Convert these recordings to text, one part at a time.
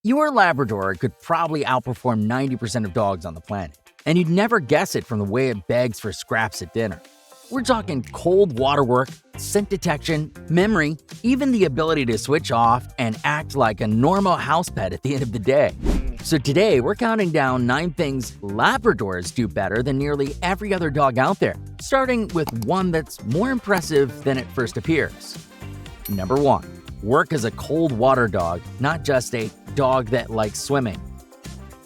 Your Labrador could probably outperform 90% of dogs on the planet, and you'd never guess it from the way it begs for scraps at dinner. We're talking cold water work, scent detection, memory, even the ability to switch off and act like a normal house pet at the end of the day. So today, we're counting down 9 things Labradors do better than nearly every other dog out there, starting with one that's more impressive than it first appears. Number 1. Work as a cold water dog, not just a dog that likes swimming.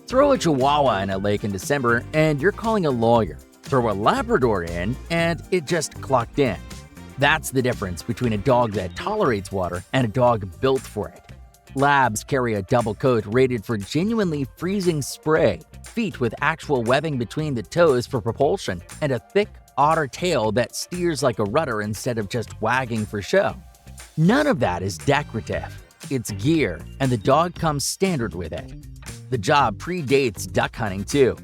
Throw a Chihuahua in a lake in December and you're calling a lawyer. Throw a Labrador in and it just clocked in. That's the difference between a dog that tolerates water and a dog built for it. Labs carry a double coat rated for genuinely freezing spray, feet with actual webbing between the toes for propulsion, and a thick otter tail that steers like a rudder instead of just wagging for show. None of that is decorative. It's gear, and the dog comes standard with it. The job predates duck hunting too.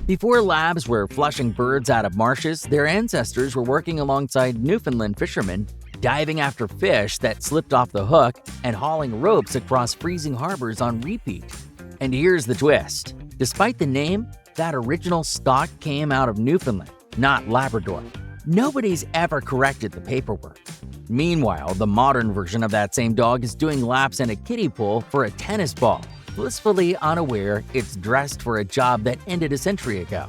Before labs were flushing birds out of marshes, their ancestors were working alongside Newfoundland fishermen, diving after fish that slipped off the hook and hauling ropes across freezing harbors on repeat. And here's the twist. Despite the name, that original stock came out of Newfoundland, not Labrador. Nobody's ever corrected the paperwork. Meanwhile, the modern version of that same dog is doing laps in a kiddie pool for a tennis ball, blissfully unaware it's dressed for a job that ended a century ago.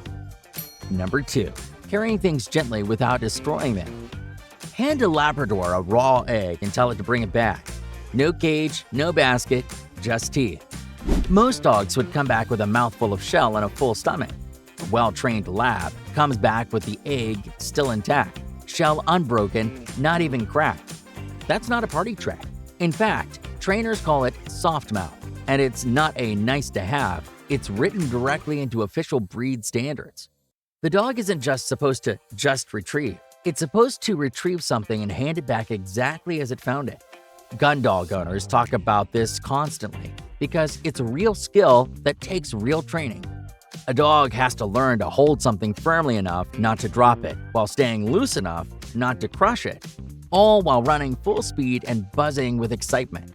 Number 2. Carrying things gently without destroying them. Hand a Labrador a raw egg and tell it to bring it back. No cage, no basket, just teeth. Most dogs would come back with a mouthful of shell and a full stomach. A well-trained lab comes back with the egg still intact, shell unbroken, not even cracked. That's not a party trick. In fact, trainers call it soft mouth, and it's not a nice to have, it's written directly into official breed standards. The dog isn't just supposed to retrieve. It's supposed to retrieve something and hand it back exactly as it found it. Gun dog owners talk about this constantly because it's a real skill that takes real training. A dog has to learn to hold something firmly enough not to drop it, while staying loose enough not to crush it, all while running full speed and buzzing with excitement.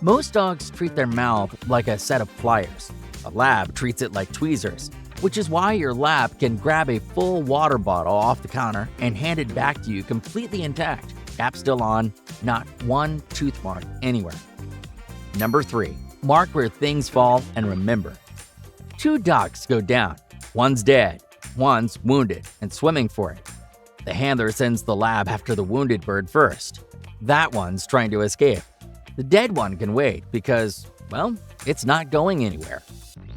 Most dogs treat their mouth like a set of pliers. A lab treats it like tweezers, which is why your lab can grab a full water bottle off the counter and hand it back to you completely intact, cap still on, not one tooth mark anywhere. Number 3. Mark where things fall and remember. 2 ducks go down. One's dead, one's wounded and swimming for it. The handler sends the lab after the wounded bird first. That one's trying to escape. The dead one can wait because, well, it's not going anywhere.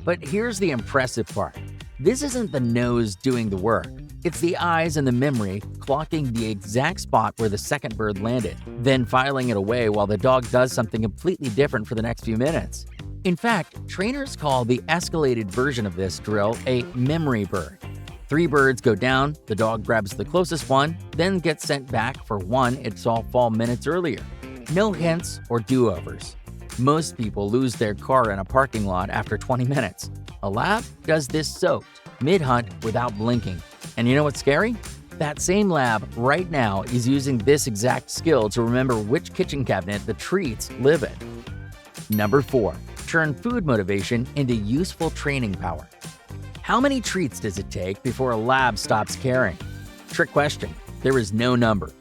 But here's the impressive part. This isn't the nose doing the work. It's the eyes and the memory clocking the exact spot where the second bird landed, then filing it away while the dog does something completely different for the next few minutes. In fact, trainers call the escalated version of this drill a memory bird. 3 birds go down, the dog grabs the closest one, then gets sent back for one it saw fall minutes earlier. No hints or do-overs. Most people lose their car in a parking lot after 20 minutes. A lab does this soaked, mid-hunt without blinking. And you know what's scary? That same lab right now is using this exact skill to remember which kitchen cabinet the treats live in. Number 4. Turn food motivation into useful training power. How many treats does it take before a lab stops caring? Trick question. There is no number.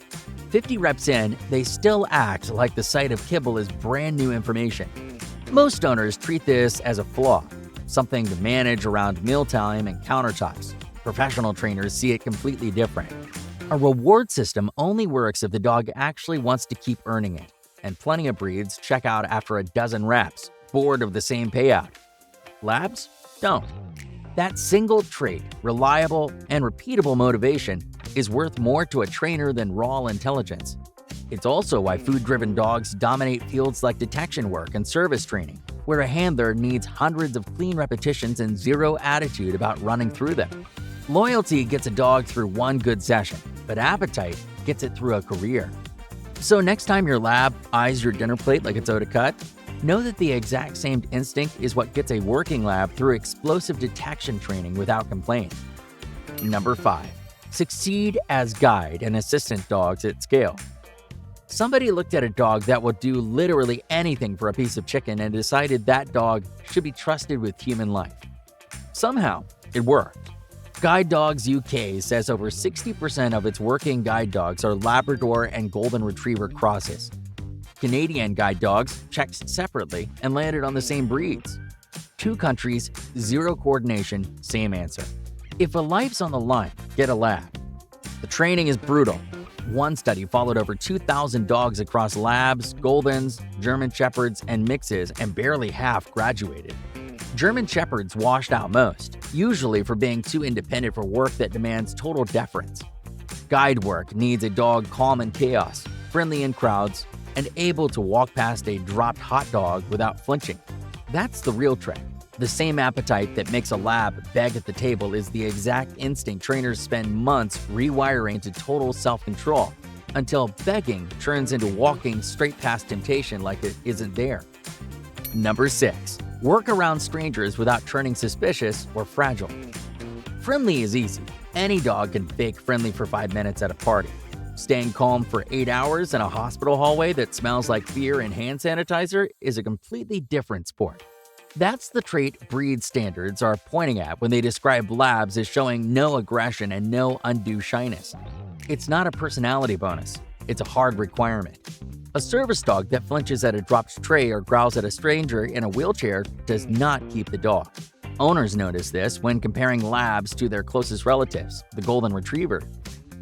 50 reps in, they still act like the sight of kibble is brand new information. Most owners treat this as a flaw, something to manage around mealtime and countertops. Professional trainers see it completely different. A reward system only works if the dog actually wants to keep earning it, and plenty of breeds check out after a dozen reps, bored of the same payout. Labs don't. That single trait, reliable and repeatable motivation, is worth more to a trainer than raw intelligence. It's also why food-driven dogs dominate fields like detection work and service training, where a handler needs hundreds of clean repetitions and zero attitude about running through them. Loyalty gets a dog through one good session, but appetite gets it through a career. So next time your lab eyes your dinner plate like it's owed a cut, know that the exact same instinct is what gets a working lab through explosive detection training without complaint. Number 5. Succeed as guide and assistant dogs at scale. Somebody looked at a dog that would do literally anything for a piece of chicken and decided that dog should be trusted with human life. Somehow, it worked. Guide Dogs UK says over 60% of its working guide dogs are Labrador and Golden Retriever crosses. Canadian guide dogs checked separately and landed on the same breeds. 2 countries, 0 coordination, same answer. If a life's on the line, get a lab. The training is brutal. One study followed over 2,000 dogs across labs, Goldens, German Shepherds, and mixes, and barely half graduated. German Shepherds washed out most, usually for being too independent for work that demands total deference. Guide work needs a dog calm in chaos, friendly in crowds, and able to walk past a dropped hot dog without flinching. That's the real trick. The same appetite that makes a lab beg at the table is the exact instinct trainers spend months rewiring to total self-control, until begging turns into walking straight past temptation like it isn't there. Number 6. Work around strangers without turning suspicious or fragile. Friendly is easy. Any dog can fake friendly for 5 minutes at a party. Staying calm for 8 hours in a hospital hallway that smells like fear and hand sanitizer is a completely different sport. That's the trait breed standards are pointing at when they describe labs as showing no aggression and no undue shyness. It's not a personality bonus, it's a hard requirement. A service dog that flinches at a dropped tray or growls at a stranger in a wheelchair does not keep the dog. Owners notice this when comparing labs to their closest relatives, the Golden Retriever.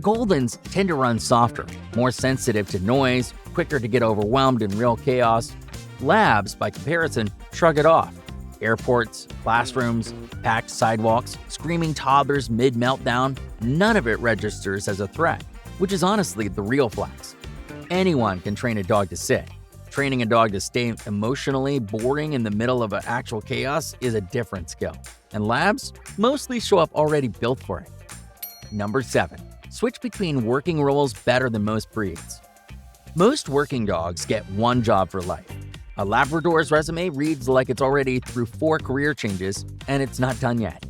Goldens tend to run softer, more sensitive to noise, quicker to get overwhelmed in real chaos. Labs, by comparison, shrug it off. Airports, classrooms, packed sidewalks, screaming toddlers mid-meltdown, none of it registers as a threat, which is honestly the real flex. Anyone can train a dog to sit. Training a dog to stay emotionally boring in the middle of an actual chaos is a different skill, and labs mostly show up already built for it. Number 7. Switch between working roles better than most breeds. Most working dogs get one job for life. A Labrador's resume reads like it's already through 4 career changes, and it's not done yet.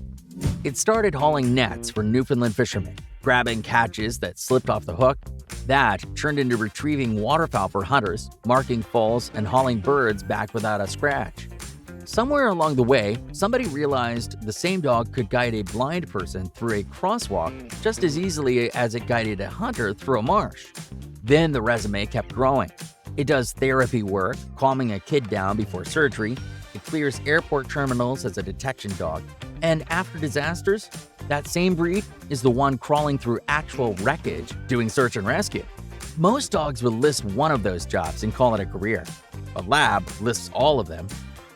It started hauling nets for Newfoundland fishermen, grabbing catches that slipped off the hook. That turned into retrieving waterfowl for hunters, marking falls, and hauling birds back without a scratch. Somewhere along the way, somebody realized the same dog could guide a blind person through a crosswalk just as easily as it guided a hunter through a marsh. Then the resume kept growing. It does therapy work, calming a kid down before surgery. It clears airport terminals as a detection dog. And after disasters, that same breed is the one crawling through actual wreckage doing search and rescue. Most dogs will list one of those jobs and call it a career. A lab lists all of them,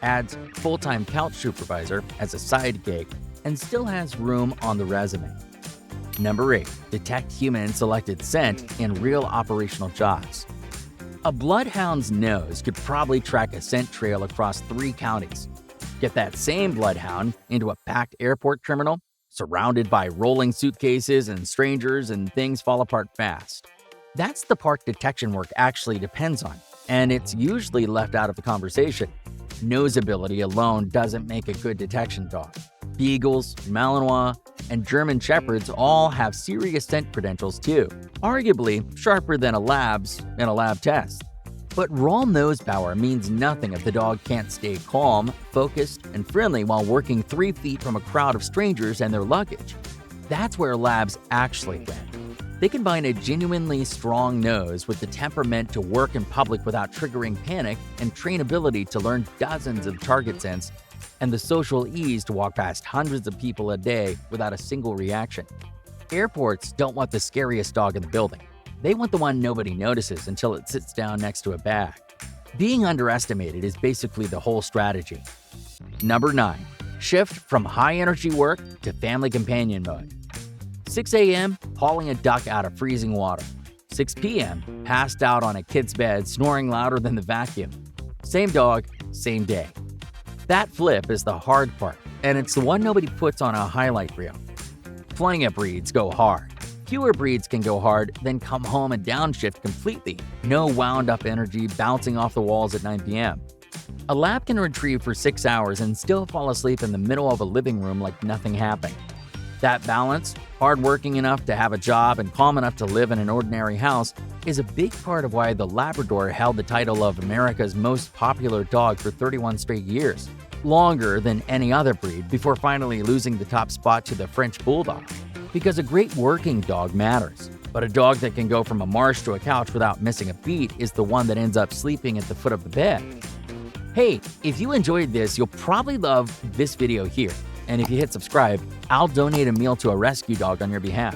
adds full-time couch supervisor as a side gig, and still has room on the resume. Number 8. Detect human-selected scent in real operational jobs. A bloodhound's nose could probably track a scent trail across 3 counties. Get that same bloodhound into a packed airport terminal, surrounded by rolling suitcases and strangers, and things fall apart fast. That's the part detection work actually depends on, and it's usually left out of the conversation. Nose ability alone doesn't make a good detection dog. Beagles, Malinois, and German Shepherds all have serious scent credentials too, arguably sharper than a lab's in a lab test. But raw nose power means nothing if the dog can't stay calm, focused, and friendly while working 3 feet from a crowd of strangers and their luggage. That's where labs actually win. They combine a genuinely strong nose with the temperament to work in public without triggering panic and trainability to learn dozens of target scents and the social ease to walk past hundreds of people a day without a single reaction. Airports don't want the scariest dog in the building. They want the one nobody notices until it sits down next to a bag. Being underestimated is basically the whole strategy. Number 9. Shift from high-energy work to family companion mode. 6 a.m., hauling a duck out of freezing water. 6 p.m., passed out on a kid's bed, snoring louder than the vacuum. Same dog, same day. That flip is the hard part, and it's the one nobody puts on a highlight reel. Plenty of breeds go hard. Fewer breeds can go hard, then come home and downshift completely. No wound-up energy bouncing off the walls at 9 p.m. A lab can retrieve for 6 hours and still fall asleep in the middle of a living room like nothing happened. That balance, hardworking enough to have a job and calm enough to live in an ordinary house, is a big part of why the Labrador held the title of America's most popular dog for 31 straight years, longer than any other breed before finally losing the top spot to the French Bulldog. Because a great working dog matters, but a dog that can go from a marsh to a couch without missing a beat is the one that ends up sleeping at the foot of the bed. Hey, if you enjoyed this, you'll probably love this video here. And if you hit subscribe, I'll donate a meal to a rescue dog on your behalf.